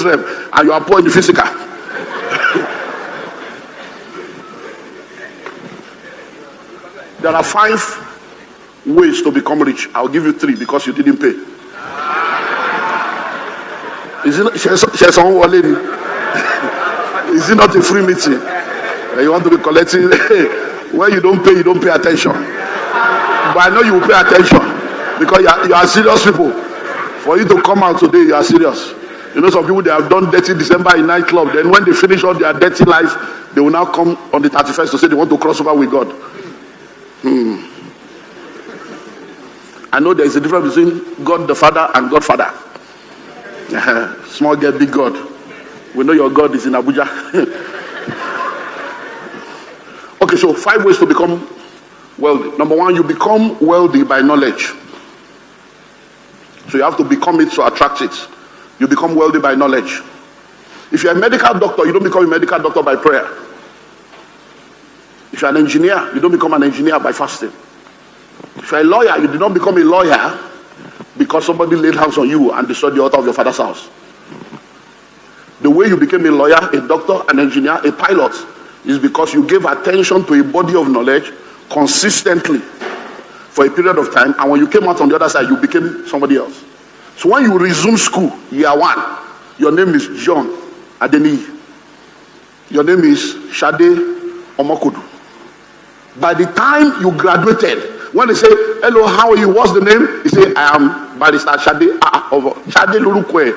realm and you are poor in the physical. There are 5 ways to become rich. I'll give you 3 because you didn't pay. Is it not a free meeting? You want to be collecting? When you don't pay attention. But I know you will pay attention because you are serious people. For you to come out today, you are serious. You know, some people, they have done dirty December in nightclub. Then when they finish all their dirty life, they will now come on the 31st to say they want to cross over with God. I know there is a difference between God the Father and God Father. Small girl, big God. We know your God is in Abuja. Okay, so 5 ways to become wealthy. Number 1, you become wealthy by knowledge. So you have to become it to attract it. You become wealthy by knowledge. If you're a medical doctor, you don't become a medical doctor by prayer. If you're an engineer, you don't become an engineer by fasting. If you're a lawyer, you do not become a lawyer because somebody laid hands on you and destroyed the altar of your father's house. The way you became a lawyer, a doctor, an engineer, a pilot is because you gave attention to a body of knowledge consistently for a period of time, and when you came out on the other side, you became somebody else. So when you resume school, year 1, your name is John Adeni. Your name is Shade Omokodu. By the time you graduated, when they say, hello, how are you? What's the name? You say, I am Barrister Shade. Shade Lurukwe.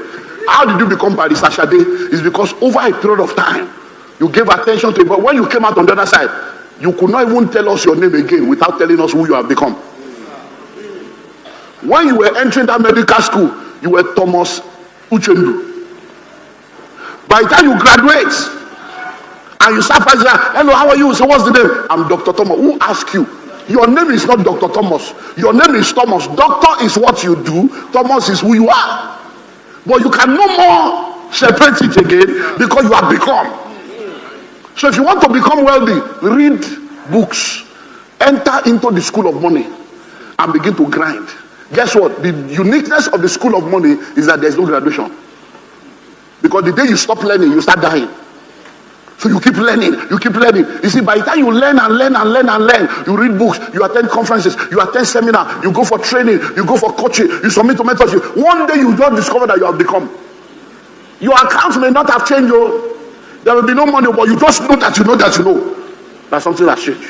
How did you become Barrister Shade? It's because over a period of time, you gave attention to it. But when you came out on the other side, you could not even tell us your name again without telling us who you have become. When you were entering that medical school, you were Thomas Uchendu. By the time you graduate, and you start passing, hello, how are you? So what's the name? I'm Dr. Thomas. Who asked you? Your name is not Dr. Thomas. Your name is Thomas. Doctor is what you do. Thomas is who you are. But you can no more separate it again because you have become. So if you want to become wealthy, read books. Enter into the school of money and begin to grind. Guess what? The uniqueness of the school of money is that there's no graduation. Because the day you stop learning, you start dying. So you keep learning, you keep learning. You see, by the time you learn and learn and learn and learn, you read books, you attend conferences, you attend seminars, you go for training, you go for coaching, you submit to mentorship. One day you just discover that you have become. Your account may not have changed, there will be no money, but you just know that you know that something has changed.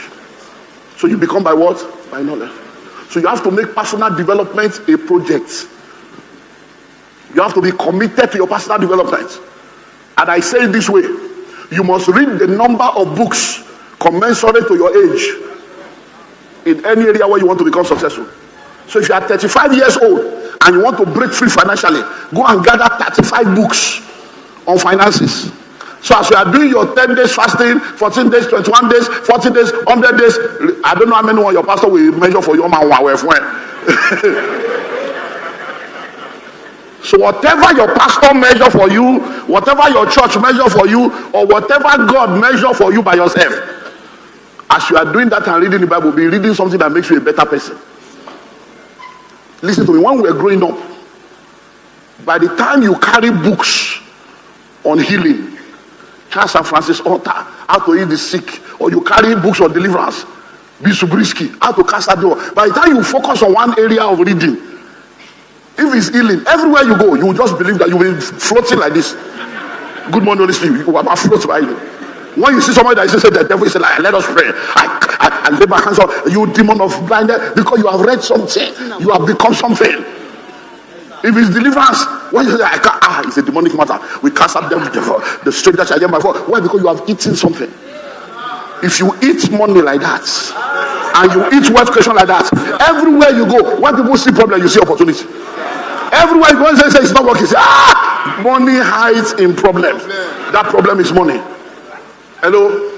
So you become by what? By knowledge. So you have to make personal development a project. You have to be committed to your personal development. And I say it this way. You must read the number of books commensurate to your age in any area where you want to become successful. So if you are 35 years old and you want to break free financially, go and gather 35 books on finances. So as you are doing your 10 days fasting, 14 days, 21 days, 40 days, 100 days, I don't know how many one your pastor will measure for your man. So whatever your pastor measure for you, whatever your church measure for you, or whatever God measure for you by yourself, as you are doing that and reading the Bible, be reading something that makes you a better person. Listen to me. When we were growing up, by the time you carry books on healing, Charles and Francis Alter, how to heal the sick, or you carry books on deliverance, Bisubrisky, how to cast out devil, by the time you focus on one area of reading, if it's healing, everywhere you go, you will just believe that you will be floating like this. Good morning, Holy Spirit. You will float by you. When you see somebody that is saying the devil is like, let us pray. I lay my hands on you, demon of blindness, because you have read something, you have become something. If it's deliverance, when you say, it's a demonic matter, we cast out them, the stranger shall hear my voice. Why? Because you have eaten something. If you eat money like that, and you eat wealth creation like that, everywhere you go, when people see problem, you see opportunity. Everywhere you go and say it's not working, say, money hides in problems. That problem is money. Hello?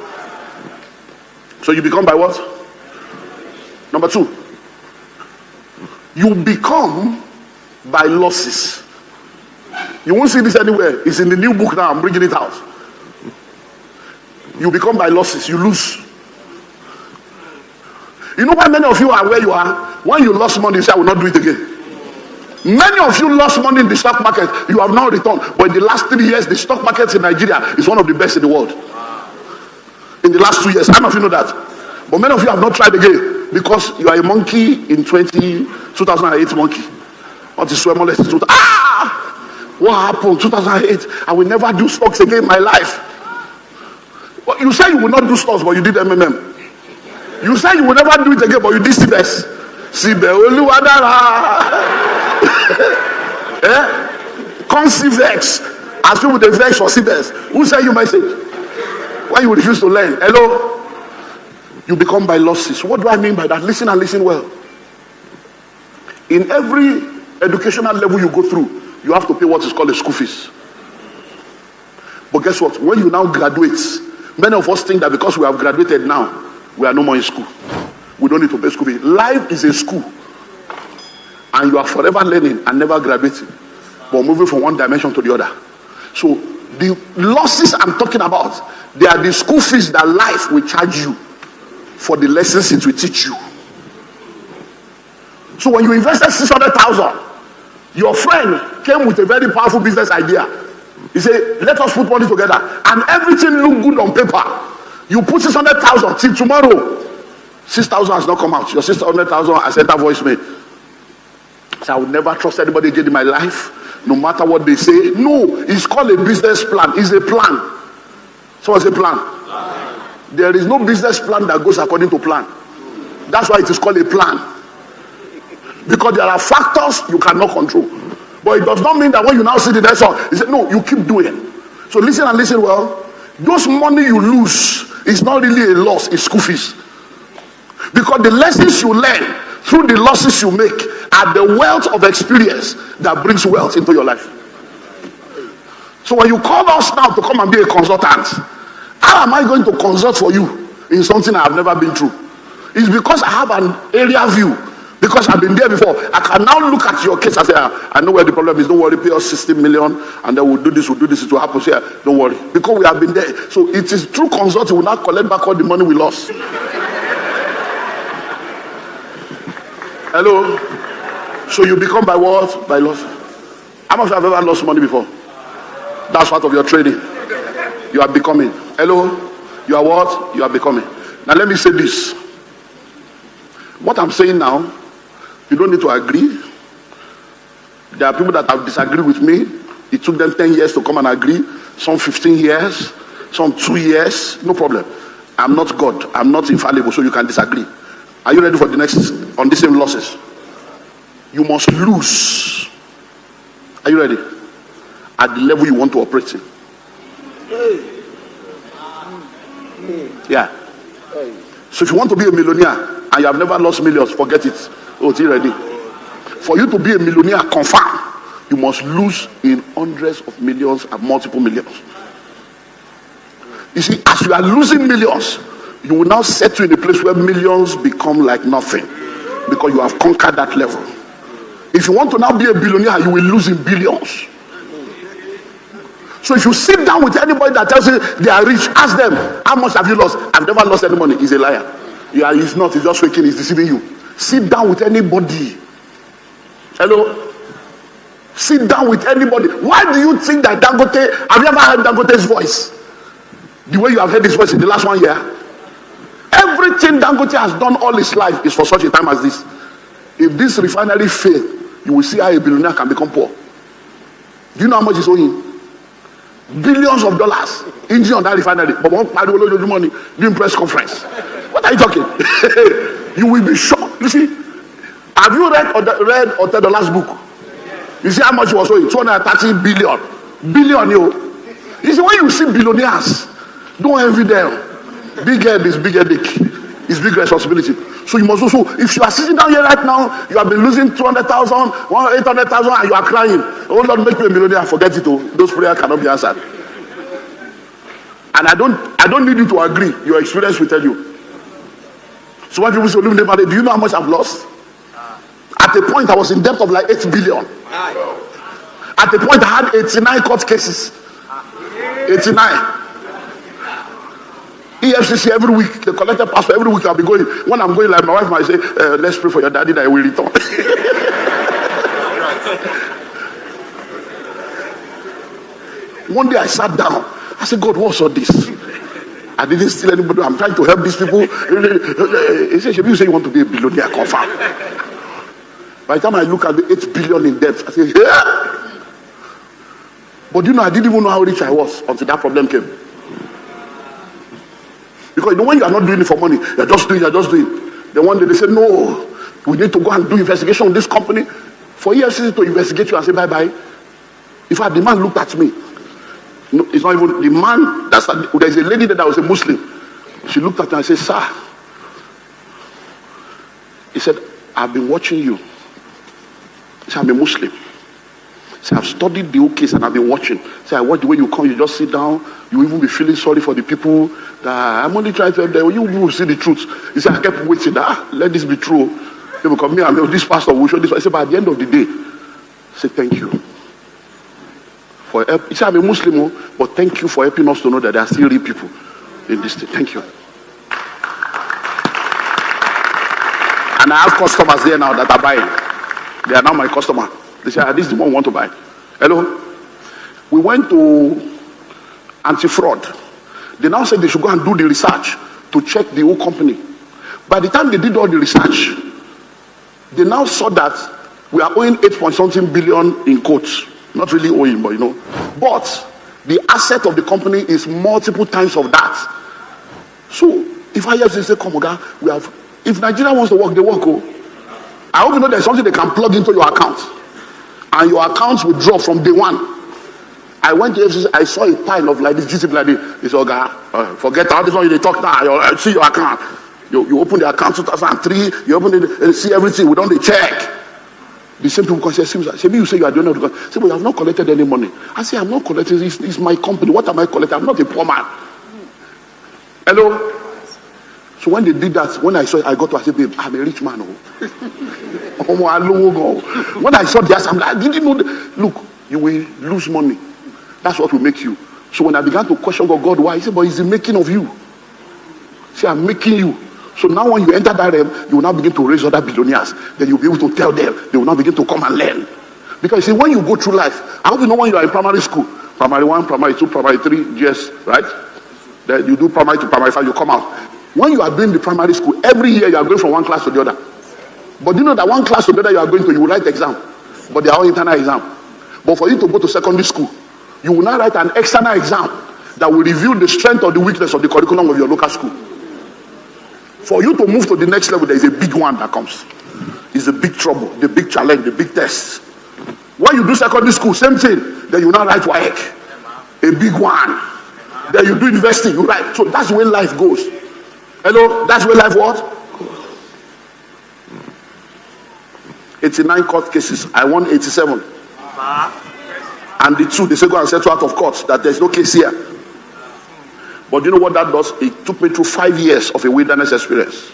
So you become by what? Number 2, you become by losses. You won't see this anywhere. It's in the new book now. I'm bringing it out. You become by losses. You lose. You know why many of you are where you are? When you lost money, you say, I will not do it again. Many of you lost money in the stock market. You have not returned. But in the last 3 years, the stock market in Nigeria is one of the best in the world. In the last 2 years. How many of you know that? But many of you have not tried again because you are a monkey in 2008 monkey. What is swim? What happened? 2008. I will never do stocks again in my life. Well, you say you will not do stocks, but you did MMM. You say you will never do it again, but you did CBS. Concevex. As people they vex for CBS. Who said you message? Why you refuse to learn? Hello? You become by losses. What do I mean by that? Listen and listen well. In every educational level you go through, you have to pay what is called a school fees. But guess what? When you now graduate, many of us think that because we have graduated now, we are no more in school. We don't need to pay school fees. Life is a school. And you are forever learning and never graduating. But moving from one dimension to the other. So the losses I'm talking about, they are the school fees that life will charge you for the lessons it will teach you. So when you invested 600,000, your friend came with a very powerful business idea. He said, let us put money together. And everything looked good on paper. You put 600,000 till tomorrow. 6,000 has not come out. Your 600,000 has entered voicemail. So I would never trust anybody again in my life, no matter what they say. No, it's called a business plan. It's a plan. So what's a plan? There is no business plan that goes according to plan. That's why it is called a plan. Because there are factors you cannot control. But it does not mean that when you now see the next one, you say, no, you keep doing. So listen and listen well. Those money you lose is not really a loss, it's school fees. Because the lessons you learn through the losses you make are the wealth of experience that brings wealth into your life. So when you call us now to come and be a consultant, how am I going to consult for you in something I have never been through? It's because I have an area view. Because I've been there before. I can now look at your case and say, I know where the problem is. Don't worry, pay us 60 million and then we'll do this, it will happen here. Don't worry. Because we have been there. So it is through consulting we now collect back all the money we lost. Hello? So you become by what? By loss. How much have you ever lost money before? That's part of your trading. You are becoming. Hello? You are what? You are becoming. Now let me say this. What I'm saying now, you don't need to agree. There are people that have disagreed with me. It took them 10 years to come and agree. Some 15 years. Some 2 years. No problem. I'm not God. I'm not infallible, so you can disagree. Are you ready for the next, on the same losses? You must lose. Are you ready? At the level you want to operate in. Yeah. So if you want to be a millionaire and you have never lost millions, forget it. Oh, it's ready. For you to be a millionaire, confirm, you must lose in hundreds of millions and multiple millions. You see, as you are losing millions, you will now settle in a place where millions become like nothing because you have conquered that level. If you want to now be a billionaire, you will lose in billions. So if you sit down with anybody that tells you they are rich, ask them, how much have you lost? I've never lost any money. He's a liar. Yeah, he's not. He's just faking. He's deceiving you. Sit down with anybody. Hello? Sit down with anybody. Why do you think that Dangote, have you ever heard Dangote's voice? The way you have heard his voice in the last 1 year? Everything Dangote has done all his life is for such a time as this. If this refinery fails, you will see how a billionaire can become poor. Do you know how much he's owing? Billions of dollars. Engine on that refinery. But one money doing press conference. What are you talking? You will be shocked. You see, have you read the last book? You see how much he was owing? 230 billion. Billion, you. You see, when you see billionaires, don't envy them. Big head is big headache. It's big responsibility. So you must also, if you are sitting down here right now, you have been losing 200,000, 800,000, and you are crying. Oh Lord, make me a millionaire. Forget it. Oh, those prayers cannot be answered. And I don't need you to agree. Your experience will tell you. So when people say, do you know how much I've lost? At a point, I was in debt of like 8 billion. At a point, I had 89 court cases. 89. EFCC every week, the collector pastor every week I'll be going. When I'm going, like my wife might say, let's pray for your daddy that he will return. One day I sat down. I said, God, what's all this? I didn't steal anybody. I'm trying to help these people. He said, you say you want to be a billionaire, confirm. By the time I look at the 8 billion in debt, I say, yeah. But I didn't even know how rich I was until that problem came. Because when you are not doing it for money, you're just doing. Then one day they say, no, we need to go and do investigation on this company. For EFCC to investigate you and say bye-bye. In fact, the man looked at me. No, it's not even the man. There's a lady that was a Muslim. She looked at me and said, sir. He said, I've been watching you. He said, I'm a Muslim. He said, I've studied the whole case and I've been watching. He said, I watch the way you come, you just sit down. You even be feeling sorry for the people. That I'm only trying to help them. You will see the truth. He said, I kept waiting. Let this be true. They will come here and this pastor will show this. I said, but at the end of the day, I said, thank you. For help. He said, I'm a Muslim, but thank you for helping us to know that there are still real people in this state. Thank you. And I have customers there now that are buying. They are now my customer. They say, this is the one we want to buy. Hello? We went to anti-fraud. They now said they should go and do the research to check the whole company. By the time they did all the research, they now saw that we are owing 8.something billion in quotes. Not really owing, but But the asset of the company is multiple times of that. So if I just say, come on, we have. If Nigeria wants to work, they work. I hope you know there's something they can plug into your account, and your accounts will drop from day one. I went to FCC, I saw a pile of like this, GCP like this. He said, forget all this one, they talk now. See your account. You open the account 2003, you open it and see everything. We don't check. The same people say, you say you are doing it because say, but you have not collected any money. I say, I'm not collecting. It's my company. What am I collecting? I'm not a poor man. Hello? So when they did that, when I saw it, I got to say, babe, I'm a rich man. When I saw this, I'm like, I didn't know. Look, you will lose money. That's what will make you. So when I began to question God, why? He said, but it's the making of you. See, I'm making you. So now when you enter that realm, you will now begin to raise other billionaires. Then you'll be able to tell them. They will now begin to come and learn. Because you see, when you go through life, I hope you know when you are in primary school, primary 1, primary 2, primary 3, GS, right? Then you do primary 2, primary 5, you come out. When you are doing the primary school, every year you are going from one class to the other. But you know that one class to the other you are going to, you will write exam. But they are all internal exam. But for you to go to secondary school, you will now write an external exam that will reveal the strength or the weakness of the curriculum of your local school. For you to move to the next level, there is a big one that comes. It's a big trouble, the big challenge, the big test. When you do secondary school, same thing. Then you now write WAEC, a big one. Then you do university, you write. So that's where life goes. Hello, that's where life what? 89 court cases. I won 87. And the two, they say go and settle out of court that there's no case here. But you know what that does? It took me through 5 years of a wilderness experience.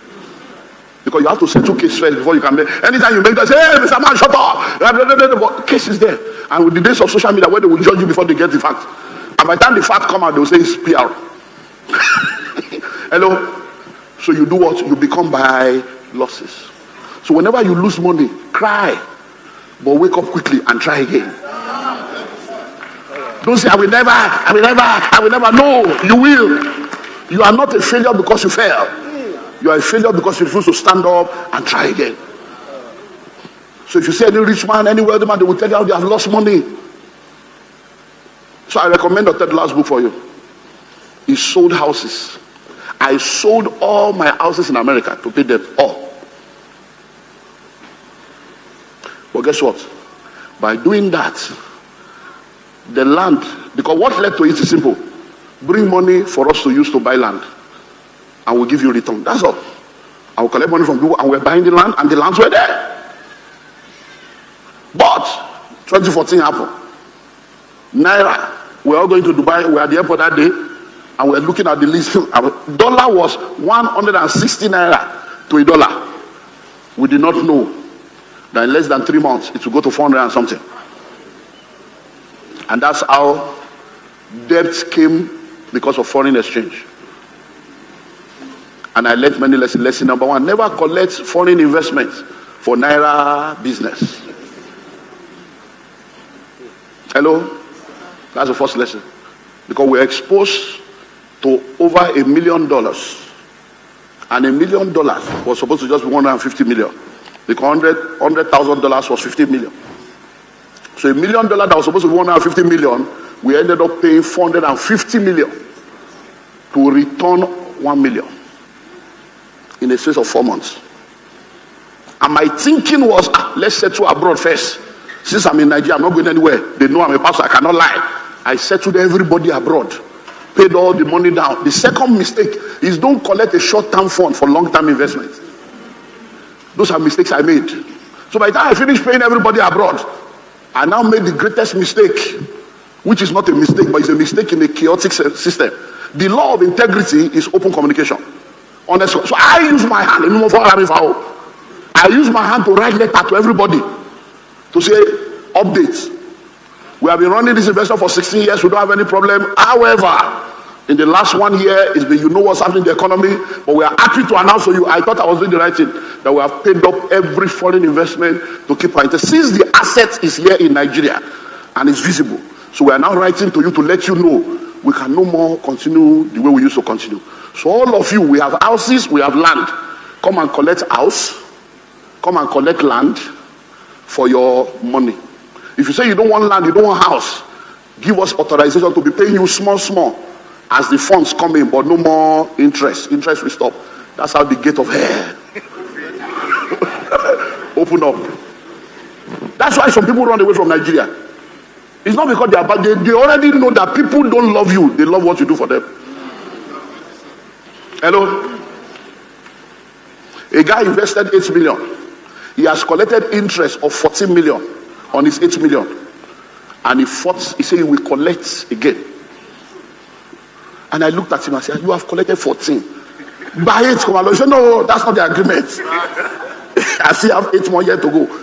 Because you have to settle case first before you can make. Anytime you make that, say, hey, Mr. Man, shut up. But case is there. And with the days of social media, where they will judge you before they get the fact. And by the time the fact come out, they will say it's PR. Hello? So you do what? You become by losses. So whenever you lose money, cry. But wake up quickly and try again. Don't say, I will never. No, you will. You are not a failure because you fail. You are a failure because you refuse to stand up and try again. So if you see any rich man, any wealthy man, they will tell you how they have lost money. So I recommend the third last book for you. He sold houses. I sold all my houses in America to pay debt. All. But guess what? By doing that, the land, because what led to it is simple. Bring money for us to use to buy land. And we'll give you return. That's all. I will collect money from people and we're buying the land and the lands were there. But 2014 happened. Naira, we're all going to Dubai. We're at the airport that day and we're looking at the list. Dollar was 160 naira to a dollar. We did not know that in less than 3 months it will go to 400 and something. And that's how debt came because of foreign exchange. And I learned many lessons. Lesson number 1, never collect foreign investment for Naira business. Hello? That's the first lesson. Because we're exposed to over $1 million. And $1 million was supposed to just be 150 million. Because $100,000 was 50 million. So $1 million that was supposed to be 150 million, we ended up paying 450 million to return 1 million in a space of 4 months. And my thinking was, let's settle abroad first. Since I'm in Nigeria, I'm not going anywhere. They know I'm a pastor, I cannot lie. I settled everybody abroad, paid all the money down. The second mistake is don't collect a short-term fund for long-term investment. Those are mistakes I made. So by the time I finished paying everybody abroad, I now made the greatest mistake, which is not a mistake, but it's a mistake in a chaotic system. The law of integrity is open communication. Honestly. So I use my hand. I use my hand to write letter to everybody to say, updates. We have been running this investment for 16 years. We don't have any problem. However, in the last 1 year, it's been, you know what's happening in the economy, but we are happy to announce to you, I thought I was doing the right thing, that we have paid up every foreign investment to keep our interest. Since the asset is here in Nigeria and it's visible, so we are now writing to you to let you know we can no more continue the way we used to continue. So all of you, we have houses, we have land. Come and collect house, come and collect land for your money. If you say you don't want land, you don't want house, give us authorization to be paying you small as the funds come in, but no more interest. Interest will stop. That's how the gate of hell open up. That's why some people run away from Nigeria. It's not because they are bad. They already know that people don't love you. They love what you do for them. Hello? A guy invested 8 million. He has collected interest of 14 million on his 8 million. And he said he will collect again. And I looked at him and said, you have collected 14. Buy it, come along. He said, no, that's not the agreement. I still have 8 more years to go.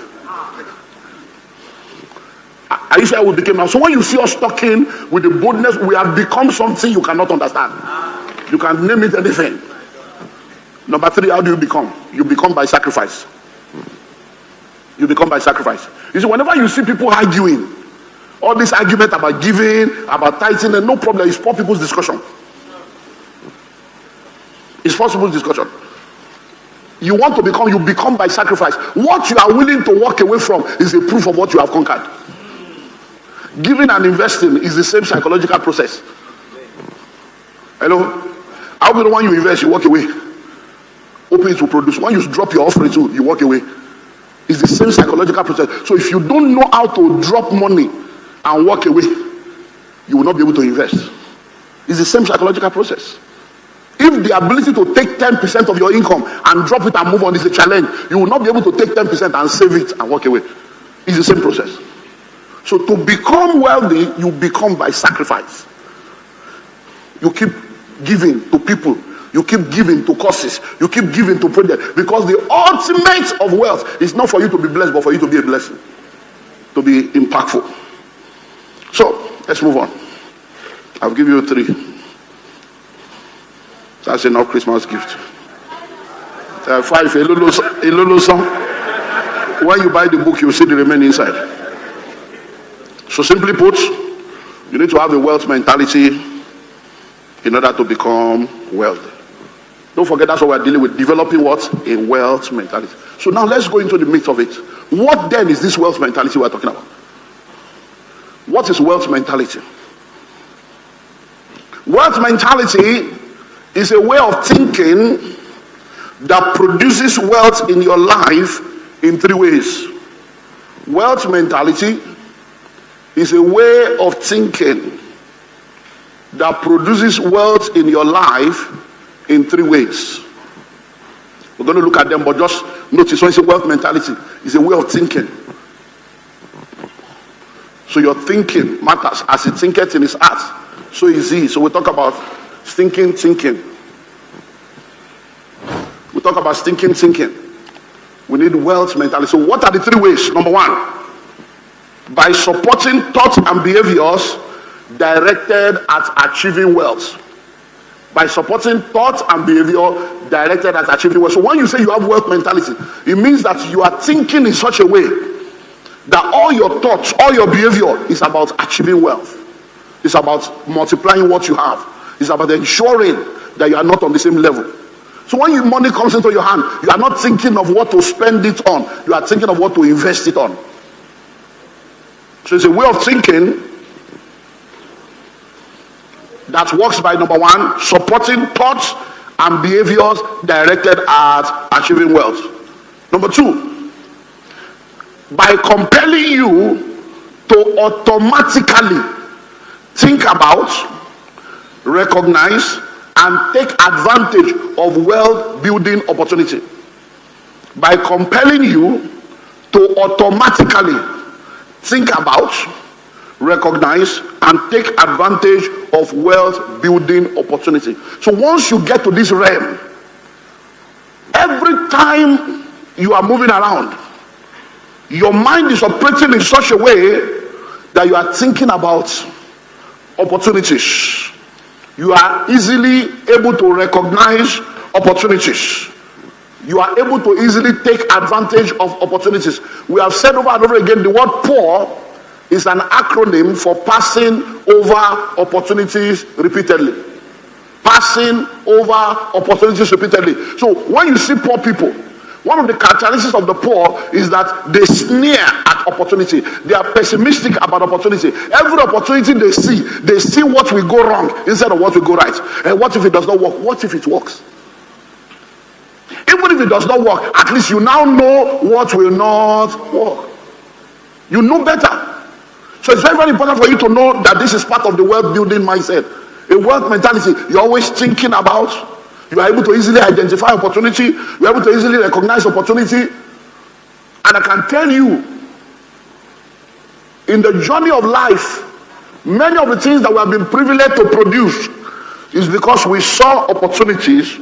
Are you sure we became now? So when you see us talking with the boldness, we have become something you cannot understand. You can name it anything. Number 3, how do you become? You become by sacrifice. You become by sacrifice. You see, whenever you see people arguing, all this argument about giving, about tithing, and no problem, it's poor people's discussion. It's poor people's discussion. You want to become, you become by sacrifice. What you are willing to walk away from is a proof of what you have conquered. Giving and investing is the same psychological process. Hello? How will when you invest, you walk away? Open it to produce. When you drop your offering too, you walk away. It's the same psychological process. So if you don't know how to drop money and walk away, you will not be able to invest. It's the same psychological process. If the ability to take 10% of your income and drop it and move on is a challenge, you will not be able to take 10% and save it and walk away. It's the same process. So to become wealthy, you become by sacrifice. You keep giving to people. You keep giving to causes. You keep giving to projects. Because the ultimate of wealth is not for you to be blessed, but for you to be a blessing. To be impactful. So, let's move on. I'll give you 3. That's enough Christmas gift. 5, a little song. When you buy the book, you'll see the remaining inside. So simply put, you need to have a wealth mentality in order to become wealthy. Don't forget, that's what we're dealing with. Developing what? A wealth mentality. So now let's go into the meat of it. What then is this wealth mentality we're talking about? What is wealth mentality? Wealth mentality is a way of thinking that produces wealth in your life in 3 ways. Wealth mentality is a way of thinking that produces wealth in your life in 3 ways. We're going to look at them, but just notice when it's a wealth mentality, it's a way of thinking. So your thinking matters. As he thinketh in his heart, so is he. So we talk about thinking. We talk about thinking. We need wealth mentality. So what are the 3 ways? Number 1, by supporting thoughts and behaviors directed at achieving wealth. By supporting thoughts and behavior directed at achieving wealth. So when you say you have wealth mentality, it means that you are thinking in such a way that all your thoughts, all your behavior is about achieving wealth. It's about multiplying what you have. It's about ensuring that you are not on the same level. So when your money comes into your hand, you are not thinking of what to spend it on. You are thinking of what to invest it on. So it's a way of thinking that works by, number one, supporting thoughts and behaviors directed at achieving wealth. Number two, by compelling you to automatically think about, recognize, and take advantage of wealth building opportunity. By compelling you to automatically think about, recognize, and take advantage of wealth building opportunity. So once you get to this realm, every time you are moving around, your mind is operating in such a way that you are thinking about opportunities. You are easily able to recognize opportunities. You are able to easily take advantage of opportunities. We have said over and over again, the word poor is an acronym for passing over opportunities repeatedly. Passing over opportunities repeatedly. So when you see poor people, one of the characteristics of the poor is that they sneer at opportunity. They are pessimistic about opportunity. Every opportunity they see what will go wrong instead of what will go right. And what if it does not work? What if it works? Even if it does not work, at least you now know what will not work. You know better. So it's very, very important for you to know that this is part of the wealth building mindset. A wealth mentality, you're always thinking about. You are able to easily identify opportunity. You are able to easily recognize opportunity. And I can tell you, in the journey of life, many of the things that we have been privileged to produce is because we saw opportunities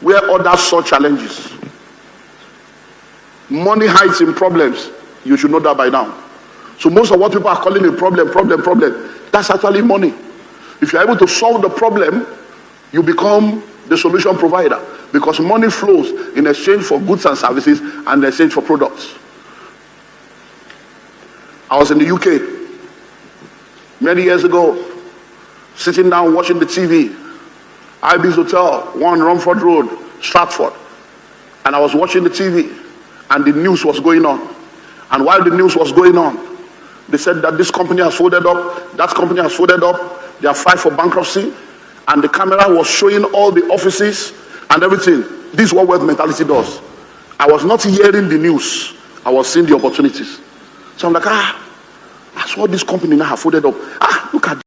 where others saw challenges. Money hides in problems. You should know that by now. So most of what people are calling a problem, that's actually money. If you're able to solve the problem, you become the solution provider, because money flows in exchange for goods and services and in exchange for products. I was in the UK many years ago, sitting down watching the TV, Ibis Hotel, 1 Romford Road, Stratford, and I was watching the TV and the news was going on. And while the news was going on, they said that this company has folded up, that company has folded up, they are filed for bankruptcy. And the camera was showing all the offices and everything. This is what wealth mentality does. I was not hearing the news. I was seeing the opportunities. So I'm like, that's what this company now have folded up. Look at